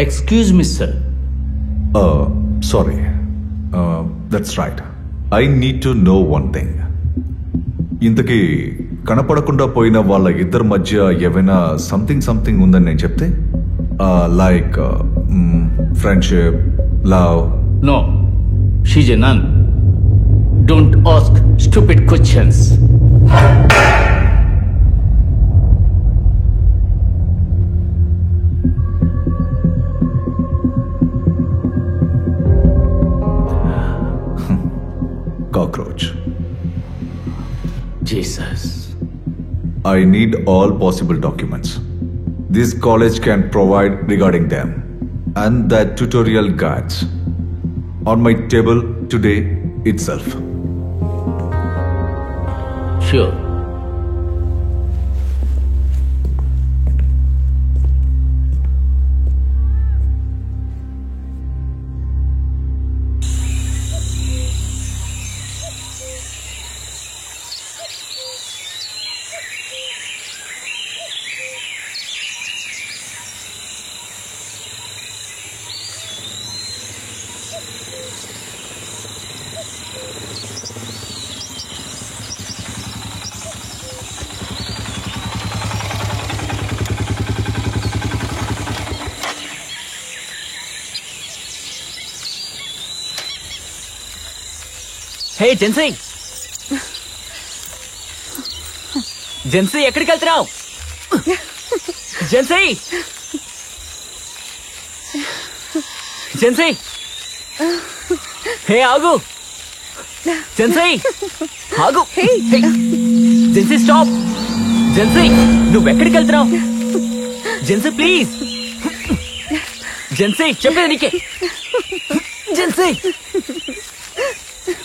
Excuse me, sir. Sorry. That's right. I need to know one thing. ఇంతకీ కనపడకుండా పోయిన వాళ్ళ ఇద్దరి మధ్య ఏమైనా సంథింగ్ ఉందని నేను చెప్తే like friendship, love. No, she's a nun. Don't ask stupid questions. Cockroach. Jesus. I need all possible documents this college can provide regarding them and the tutorial guides on my table today itself. Sure. Hey Gen Z, Gen Z ఎక్కడికి వెళ్తున్నావు? Gen Z, Gen Z, హే ఆగు, Gen Z ఆగు, Gen Z stop, Gen Z నువ్వెక్కడికి వెళ్తున్నావు? Gen Z please, Gen Z చెప్పేది నీకే, Gen Z,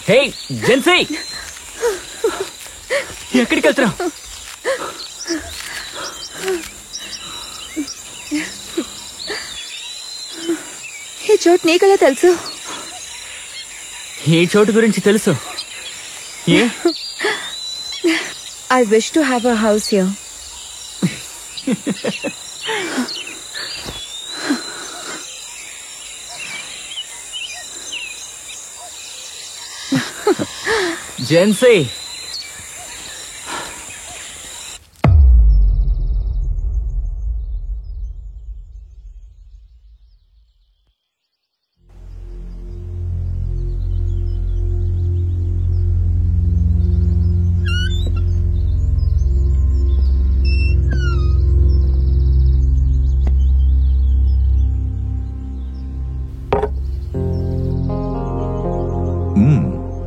హే Gen Z ఎక్కడికి వెళ్తున్నావు? ఈ చోటు నీకెలా తెలుసు? ఈ చోటు గురించి తెలుసు. ఏ? I wish to have a house here. Jency,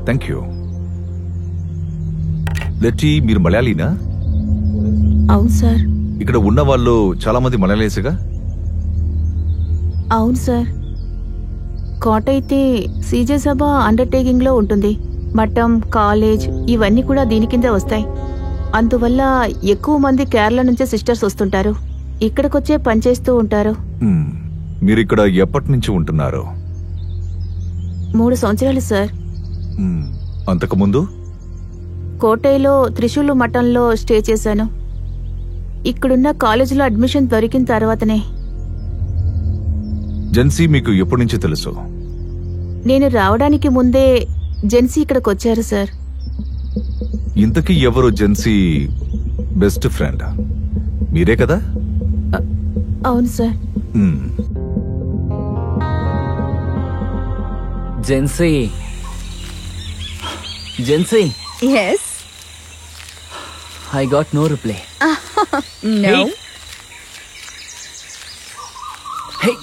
thank you. లెట్టి, మీరు మలయాళీనా? అవును సార్. ఇక్కడ ఉన్న వాళ్ళు చాలా మంది మలయాళీసేగా? అవును సార్. కోట అయితే సీజే సభ అండర్టేకింగ్ లో ఉంటుంది. మఠం, కాలేజ్ ఇవన్నీ కూడా దీని కింద వస్తాయి. అందువల్ల ఎక్కువ మంది కేరళ నుంచే సిస్టర్స్ వస్తుంటారు. ఇక్కడికొచ్చే పనిచేస్తూ ఉంటారు. మీరు ఇక్కడ ఎప్పటి నుంచి ఉంటున్నారు? 3 సంవత్సరాలు సార్. అంతకుముందు కోటైలో త్రిశూలు మఠంలో స్టే చేశాను. ఇక్కడున్న కాలేజీలో అడ్మిషన్ దొరికిన తర్వాతనే. జెన్సీ మీకు ఎప్పటి నుంచి తెలుసు? నేను రావడానికి ముందే జెన్సీ ఇక్కడికి వచ్చారు సార్. ఇంతకీ ఎవరు జెన్సీ బెస్ట్ ఫ్రెండ్? మీరే కదా? అవును sir. Gen Z, Gen Z. Yes. I got no reply. No. Hey.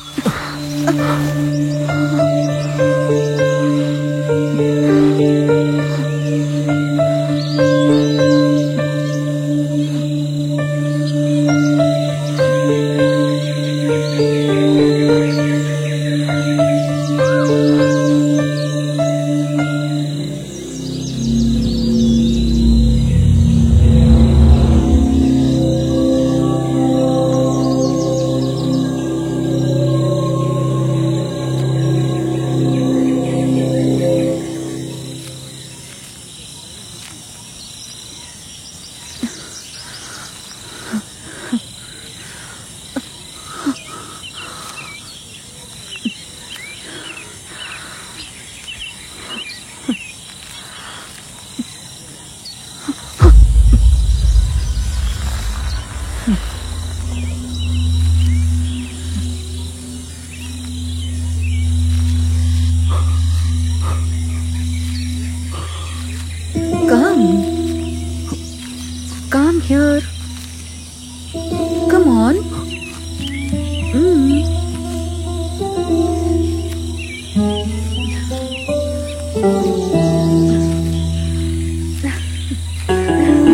here. Come on.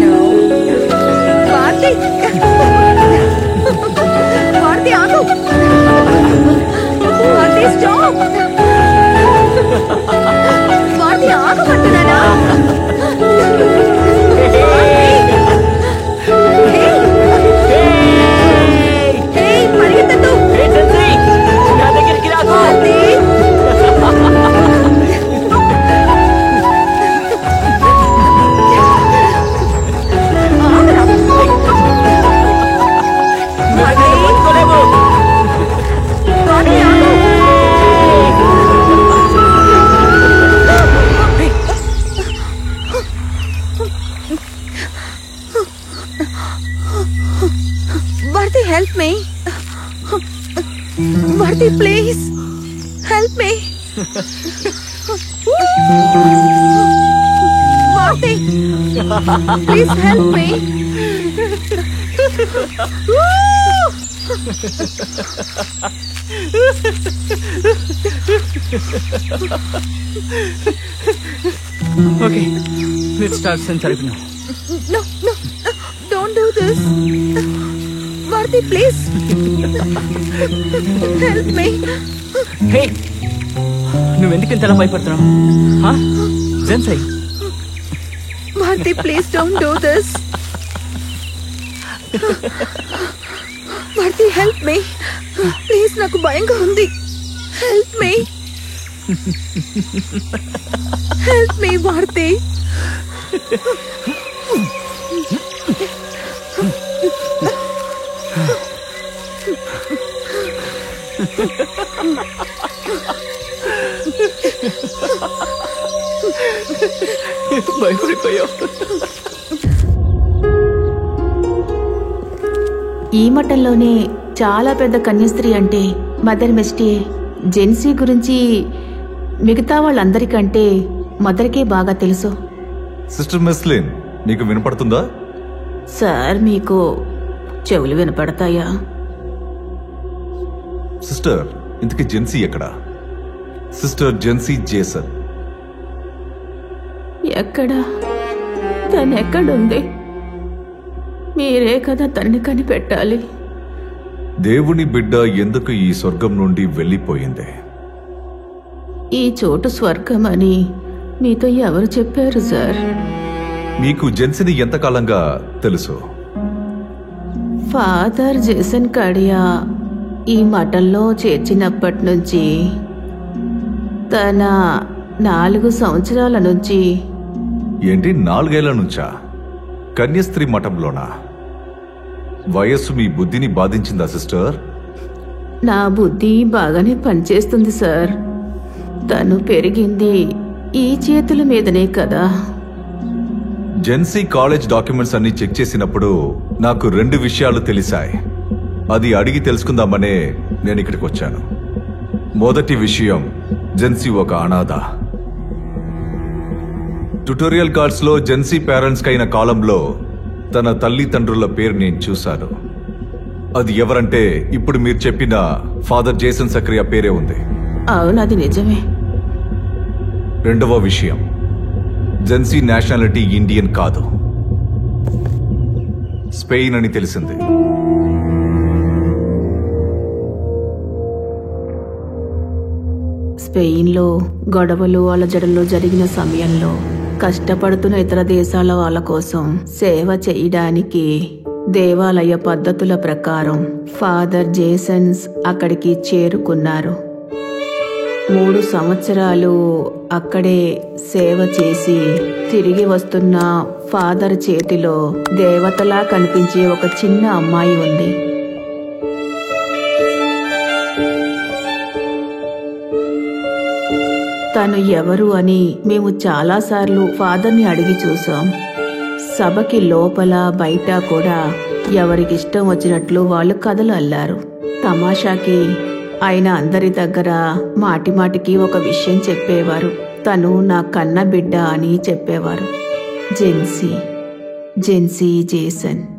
No. Bharti. Bharti, ఆగు. Bharti, stop. Bharti, ఆగమంటున్నానా? పరిగెత్తద్దు. నా దగ్గరికి రాకు. పట్టుకోలేవు. Bharti, help me. Bharti, please. Help me. Bharti, please help me. Okay, let's start some therapy now. No, no, don't do this. Bharti, please. Help me. హే, నువ్వెందుకు ఇంతలా భయపడుతున్నావు? జెన్సై, Bharti, please don't do this. Bharti, help me. Please, నాకు భయంగా ఉంది. Help me. Help me, Bharti. భయపడిపోయావు. ఈ మఠంలోనే చాలా పెద్ద కన్యాస్త్రీ అంటే మదర్ మెస్టియే. జెన్సీ గురించి మిగతా వాళ్ళందరికంటే మదర్కే బాగా తెలుసు. సిస్టర్ మెస్లిన్, నీకు వినపడుతుందా? సార్, మీకు చెవులు వినపడతాయా? సిస్టర్, ఇంతకీ జెన్సీ ఎక్కడా? Sister Gen Z Jason. ఎక్కడా? తనెక్కడుంది? మీరే కదా తనని కనిపెట్టాలి. దేవుని బిడ్డ ఎందుకు ఈ స్వర్గం నుండి వెళ్ళిపోయింది? ఈ చోటు స్వర్గం అని మీతో ఎవరు చెప్పారు సార్? మీకు జెన్సీని ఎంతకాలంగా తెలుసు? ఫాదర్ జేసన్ కడియా ఈ మఠంలో చేర్చినప్పటి నుంచి, తన 4 సంవత్సరాల నుంచి. ఏంటి, 4 ఏళ్ల నుంచా? కన్యాస్త్రీ మఠంలోనా? వయస్సు మీ బుద్ధిని బాధించిందా సిస్టర్? నా బుద్ధి బాగానే పనిచేస్తుంది సార్. తను పెరిగింది ఈ చేతుల మీదనే కదా. జెన్సీ కాలేజ్ డాక్యుమెంట్స్ అన్ని చెక్ చేసినప్పుడు నాకు 2 విషయాలు తెలిసాయి. అది అడిగి తెలుసుకుందామనే నేను ఇక్కడికి వచ్చాను. మొదటి విషయం, జెన్సీ ఒక అనాథ. ట్యుటోరియల్ కార్డ్స్ లో జెన్సీ పేరెంట్స్ కైన కాలంలో తన తల్లిదండ్రుల పేరు నేను చూశాను. అది ఎవరంటే ఇప్పుడు మీరు చెప్పిన ఫాదర్ జేసన్ సక్రియా పేరే ఉంది. అవును, అది నిజమే. రెండవ విషయం, జెన్సీ నేషనాలిటీ ఇండియన్ కాదు, స్పెయిన్ అని తెలిసింది. స్పెయిన్లో గొడవలు అలజడులు జరిగిన సమయంలో కష్టపడుతున్న ఇతర దేశాల వాళ్ళ కోసం సేవ చేయడానికి దేవాలయ పద్ధతుల ప్రకారం ఫాదర్ జేసన్స్ అక్కడికి చేరుకున్నారు. 3 సంవత్సరాలు అక్కడే సేవ చేసి తిరిగి వస్తున్న ఫాదర్ చేతిలో దేవతలా కనిపించే ఒక చిన్న అమ్మాయి ఉంది. తను ఎవరు అని మేము చాలాసార్లు ఫాదర్ని అడిగి చూసాం. సభకి లోపల బయట కూడా ఎవరికిష్టం వచ్చినట్లు వాళ్ళు కథలు అల్లారు. తమాషాకి ఆయన అందరి దగ్గర మాటిమాటికి ఒక విషయం చెప్పేవారు. తను నా కన్న బిడ్డ అని చెప్పేవారు. Gen Z Gen Z, Jason.